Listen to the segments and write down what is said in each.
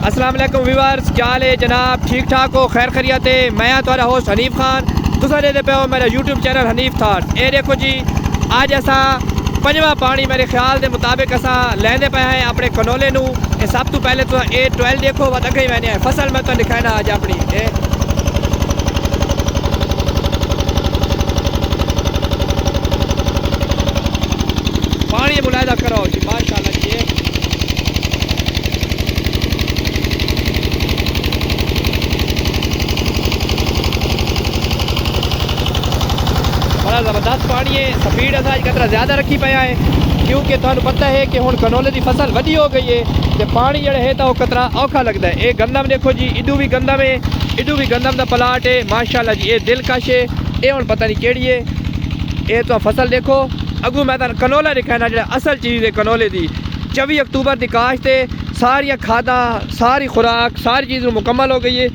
अस्सलाम वालेकुम व्यूअर्स, क्या हाल है जनाब? ठीक ठाक हो? खैर खैरियत है? मैं तुम्हारा होस्ट हनीफ खान, तुसा दे पे हो मेरा यूट्यूब चैनल हनीफ थाट्स। ये देखो जी, आज ऐसा पंजवा पानी मेरे ख्याल के मुताबिक असा लेंदे पे हैं अपने कनोले नू। सब तो पहले तो A12 देखो, वह अगे मैंने फसल मैं तो दिखाना आज अपनी पानी मुलायदा करो जी, माशाल्लाह जी। बड़ा ज़बरदस्त पानी है। स्पीड अस कतरा ज़्यादा रखी पाया है क्योंकि तुहानू पता है कि हुण कनोले की फसल वधी हो गई है तो पानी जड़ा है तो कतरा औखा लगता है। ये गंदम देखो जी, इडू भी गंदम है, इडू भी गंदम का प्लाट है माशाल्लाह जी। ये दिलकश है, ये हुण पता नहीं केड़ी है। ये तो फसल देखो अगू मैं कनोला दिखाना जो असल चीज़ है कनोले की। 24 अक्तूबर की काश्त है, सारिया खादा सारी खुराक सारी चीज़ मुकम्मल हो गई है।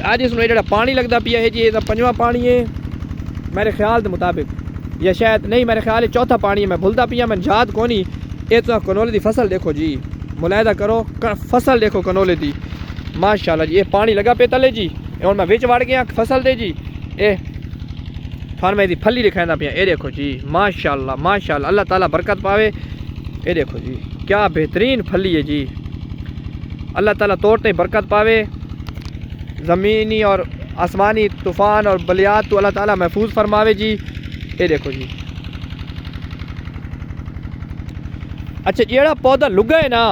अज इसमें जो पानी लगता पिया है जी, ये पंजवा पानी है मेरे ख्याल के मुताबिक, या शायद नहीं मेरे ख्याल है चौथा पानी है, मैं भूलता पिया, मैं याद को नहीं। ये तो कनोले की फसल देखो जी, मुलायदा करो फसल देखो कनोले की माशाल्लाह जी। ये पानी लगा पे तले जी और मैं विच वड़ गया फसल दे जी। ये थान मैं फली दिखाना पिया, ये देखो जी माशाल्लाह माशाल्लाह, अल्लाह ताला बरकत पावे। ये देखो जी क्या बेहतरीन फली है जी, अल्लाह ताला तोड़ते बरकत पावे। ज़मीनी और आसमानी तूफ़ान और बलियात तो अल्लाह ताला महफूज फरमावे जी। ये देखो जी। अच्छा जेड़ा पौधा लुगा है ना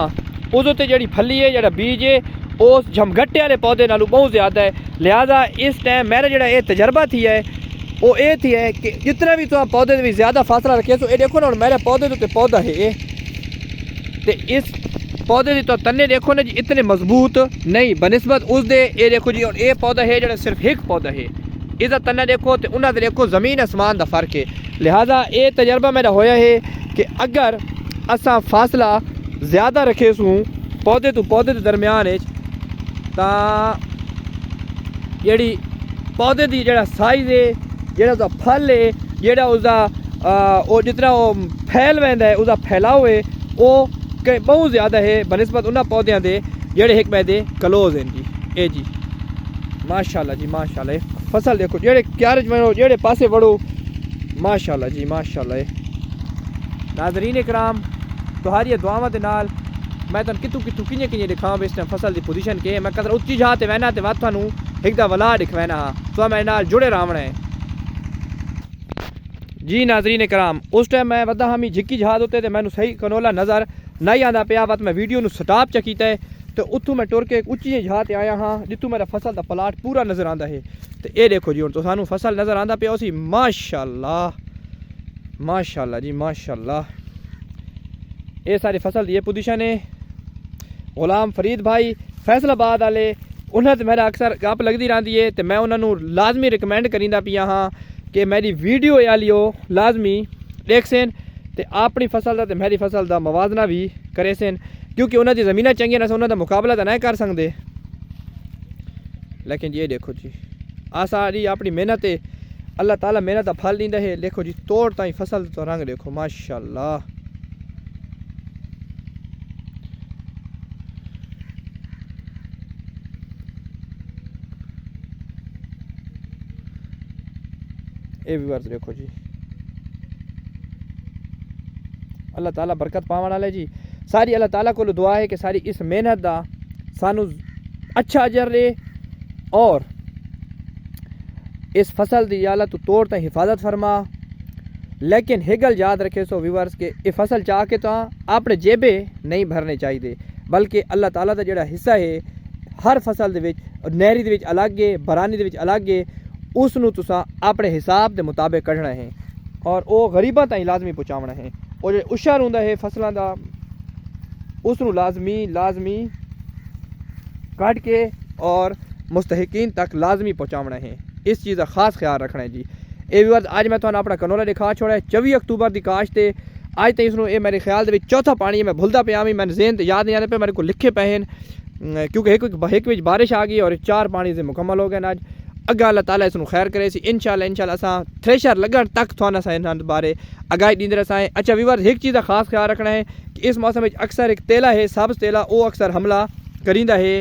उस उत्ते जेड़ी फली है जेड़ा बीज है उस झमघट्टे वाले पौधे नालों बहुत ज़्यादा है। लिहाजा इस टाइम मेरा जेड़ा ये तजर्बा थी है वो ये थी है कि जितना भी तो पौधे भी ज़्यादा फासला रखे तो ये देखो ना मेरे पौधे तो पौधा है ये तो इस पौधे की तो तने देखो ना जी इतने मजबूत नहीं बनिस्बत उस दे। ये देखो जी और ये पौधा है जो सिर्फ एक पौधा है, इसका तना देखो तो उन्होंने देखो ज़मीन आसमान का फ़र्क है। लिहाजा ये तजर्बा मेरा होया है कि अगर असा फासला ज़्यादा रखे सूँ पौधे तो दरम्यान तो जी पौधे की जरा साइज़ है जो फल है जोड़ा उसका जितना वो फैल वह है उसका फैलाव है वो बहुत ज़्यादा है बनिस्बत उन्होंने पौधों के जोड़े एक मैदे क्लोज हैं जी। ये जी माशाल्लाह जी माशाल्लाह। फसल देखो जेड़े क्यारे वड़ो जेड़े पासे वड़ो माशाल्लाह जी माशाल्लाह। नाज़रीन इकराम तुहारी दुआवां दे नाल मैं तुहानू कितों कि'यां दिखावां इस टाइम फसल की पोजीशन के मैं कदर उच्ची जहाँ ते वहना ते वध तुहानू एक दा वला दिखवाना हाँ तो मेरे नाल जुड़े रहना है जी। नाज़रीन इकराम उस टाइम मैं वधा हमी झिक्की जहाज़ उत्ते ते मैनू सही कनोला नज़र नहीं आंदा पिया वत मैं वीडियो नू स्टॉप च कीता है तो उत्थों मैं टुर के एक उच्ची जहाँ ते आया हाँ जितों मेरा फसल का प्लाट पूरा नज़र आंदा है। तो ये देखो जी हुण तो सानू फसल नज़र आंदा पिया उसी माशाल्लाह माशाल्लाह जी माशाल्लाह। ये सारी फसल की ये पोजीशन है। गुलाम फरीद भाई फैसलाबाद वाले उन्हें मेरा अक्सर गप लगती रहती है तो मैं उन्होंने लाजमी रिकमेंड करींदा पिया हाँ कि मेरी वीडियो आलियो लाजमी देख सेन तो अपनी फसल का तो मेरी फसल का मवाजना भी करे सेन क्योंकि उन्होंने ज़मीन चंगियां ने उन्होंने मुकाबला तो नहीं कर सकते। लेकिन ये देखो जी आ सारी अपनी मेहनत है, अल्लाह ताला मेहनत का फल दींदा है। देखो जी तोड़ ताई फसल तो रंग देखो माशाल्लाह। ये व्यूअर्स देखो जी अल्लाह ताला बरकत पावन वाले जी। सारी अल्लाह ताला को दुआ है कि सारी इस मेहनत का सानू अच्छा अजर दे और इस फसल की अल्लाह तू तोड़ तक हिफाजत फरमा। लेकिन एक गल याद रखे सो व्यूअर्स के ये फसल चाह के तो अपने जेबे नहीं भरने चाहिए बल्कि अल्लाह ताला का जोड़ा हिस्सा है हर फसल दे विच नहरी दे विच अलग है बरानी दे विच अलग है उसनू तुसा अपने हिसाब के मुताबिक कढ़ना है और वो गरीबों ताईं लाजमी पहुँचावना है। और जो उशर होंदा है फसलों का उसनू लाजमी कट के और मुस्तहिकीन तक लाजमी पहुँचावना है। इस चीज़ का खास ख्याल रखना है जी। ये व्यूअर्स आज मैं तुहानू अपना कनोला दिखा छोड़ा है 24 अक्तूबर की काश्त है। अज तक इसनू ये मेरे ख्याल के चौथा पानी है, मैं भुलता पिया भी मैंने ज़हन याद नहीं आने पे मेरे को लिखे पे हैं क्योंकि एक बारिश आ गई और 4 पानी से मुकम्मल हो गए अज। अगर अल्लाह ताला इसनू खैर करे इंशाल्लाह असां थ्रेशर लगन तक थोड़ा सा इन बारे आगाही दींदे रसाएं। अच्छा व्यूअर्स एक चीज़ का खास ख्याल रखना है कि इस मौसम में अक्सर एक तेला है सब्ज़ तेला वो अक्सर हमला करींदा है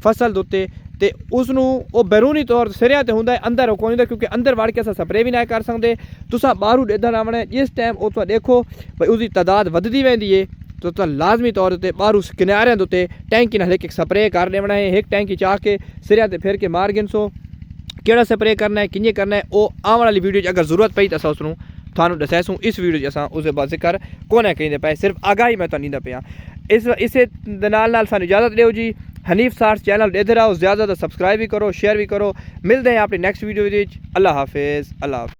ਫਸਲ ਦੇ ਉੱਤੇ ਤੇ ਉਸ ਨੂੰ ਉਹ ਬੈਰੂਨੀ ਤੌਰ ਸਿਰਿਆਂ ਤੇ ਹੁੰਦਾ ਹੈ, ਅੰਦਰ ਉਹ ਕੋਈ ਹੁੰਦਾ, ਕਿਉਂਕਿ ਅੰਦਰ ਵੜ ਕੇ ਅਸਾਂ ਸਪਰੇ ਵੀ ਨਾ ਕਰ ਸਕਦੇ। ਤੁਸੀਂ ਬਾਹਰੋਂ ਇੱਦਾਂ ਆਉਣਾ ਜਿਸ ਟਾਈਮ ਉਹ ਤੁਸੀਂ ਦੇਖੋ ਭਈ उसकी तादाद ਵੱਧਦੀ ਵੈਂਦੀ है तो तुम लाजमी तौर पर बाहरों किनारियां के उत्ते टैंकी नाल एक स्प्रे कर लेना है। एक टैंकी चाह के सिरिया ते फिर के मार गिनसो केड़ा स्प्रे करना है, किंजे करना है, वो आने वाली वीडियो अगर जरूरत पई तो अस उसनूं थानू दसैसूं। इस वीडियो असां उसदे बाद जिक्र कोने कहिंदे पे, सिर्फ आगाही मैं तुहानूं दींदा पिया। इसे नाल सानूं इजाजत दिओ जी। हनीफ सार्स चैनल देखते रहो, ज़्यादा सब्सक्राइब भी करो, शेयर भी करो। मिलते हैं अपनी नैक्सट वीडियो। अल्लाह हाफिज़।